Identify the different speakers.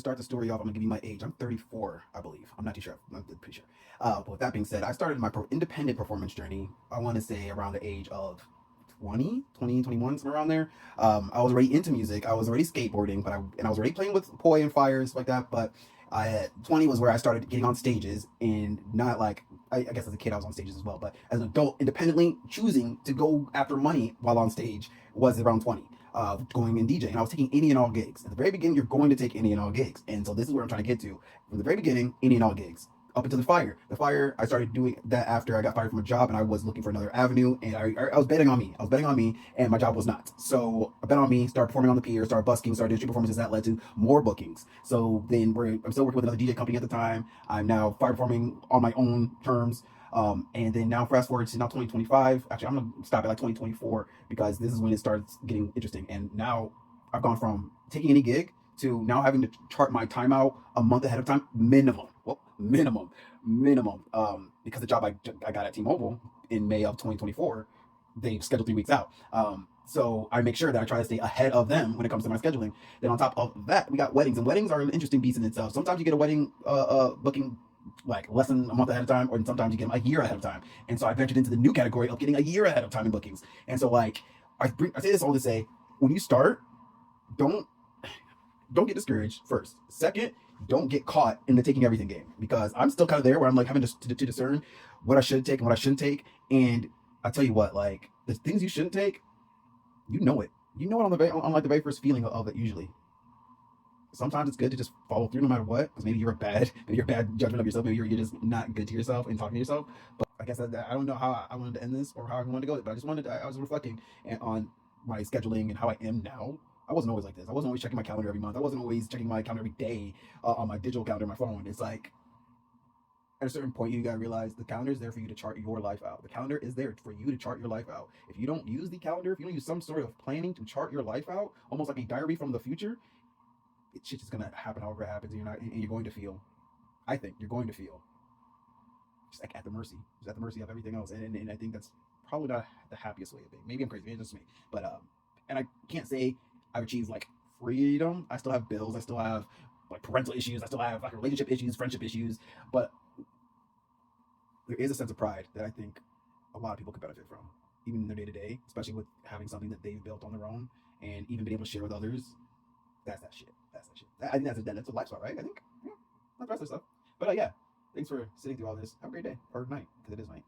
Speaker 1: start the story off, I'm gonna give you my age. I'm 34, I believe. I'm not too sure. I'm pretty sure. But with that being said, I started my independent performance journey, I want to say around the age of 20, 21, somewhere around there. I was already into music. I was already skateboarding, and I was already playing with Poi and Fire and stuff like that. But I at 20 was where I started getting on stages, and not like I guess as a kid I was on stages as well, but as an adult, independently choosing to go after money while on stage was around 20. Going in DJ, and I was taking any and all gigs. At the very beginning, you're going to take any and all gigs, and so this is where I'm trying to get to. From the very beginning, any and all gigs up until the fire. The fire, I started doing that after I got fired from a job, and I was looking for another avenue, and I was betting on me. I was betting on me, and my job was not. So I bet on me, started performing on the pier, started busking, started doing street performances. That led to more bookings. So then I'm still working with another DJ company at the time. I'm now fire performing on my own terms. And then now fast forward to now 2025. Actually, I'm gonna stop at like 2024 because this is when it starts getting interesting. And now I've gone from taking any gig to now having to chart my timeout a month ahead of time, minimum. Well, minimum. Because the job I got at T-Mobile in May of 2024, they scheduled 3 weeks out. So I make sure that I try to stay ahead of them when it comes to my scheduling. Then on top of that, we got weddings, and weddings are an interesting beast in itself. Sometimes you get a wedding booking like less than a month ahead of time, or sometimes you get them a year ahead of time. And so I ventured into the new category of getting a year ahead of time in bookings. And so like I say this all to say, when you start, don't don't get discouraged first. Second, don't get caught in the taking everything game, because I'm still kind of there where I'm like having to discern what I should take and what I shouldn't take. And I tell you what, like the things you shouldn't take, you know it. You know it on like the very first feeling of it usually. Sometimes it's good to just follow through no matter what, because maybe you're a bad judgment of yourself. Maybe you're just not good to yourself and talking to yourself. But I guess I don't know how I wanted to end this or how I wanted to go, but I was reflecting on my scheduling and how I am now. I wasn't always like this. I wasn't always checking my calendar every month. I wasn't always checking my calendar every day on my digital calendar on my phone. It's like at a certain point you gotta realize the calendar is there for you to chart your life out. The calendar is there for you to chart your life out. If you don't use the calendar, if you don't use some sort of planning to chart your life out, almost like a diary from the future, it's just gonna happen however it happens, and you're going to feel. I think you're going to feel just like just at the mercy of everything else, and I think that's probably not the happiest way of being. Maybe I'm crazy, maybe it's just me, but and I can't say I've achieved like freedom. I still have bills. I still have like parental issues. I still have like relationship issues, friendship issues, but there is a sense of pride that I think a lot of people could benefit from, even in their day to day, especially with having something that they've built on their own and even being able to share with others. That's that shit. That's that shit. I think that's a lifestyle, right? I think. Yeah, that's the rest of the stuff. But yeah, thanks for sitting through all this. Have a great day or night, because it is night.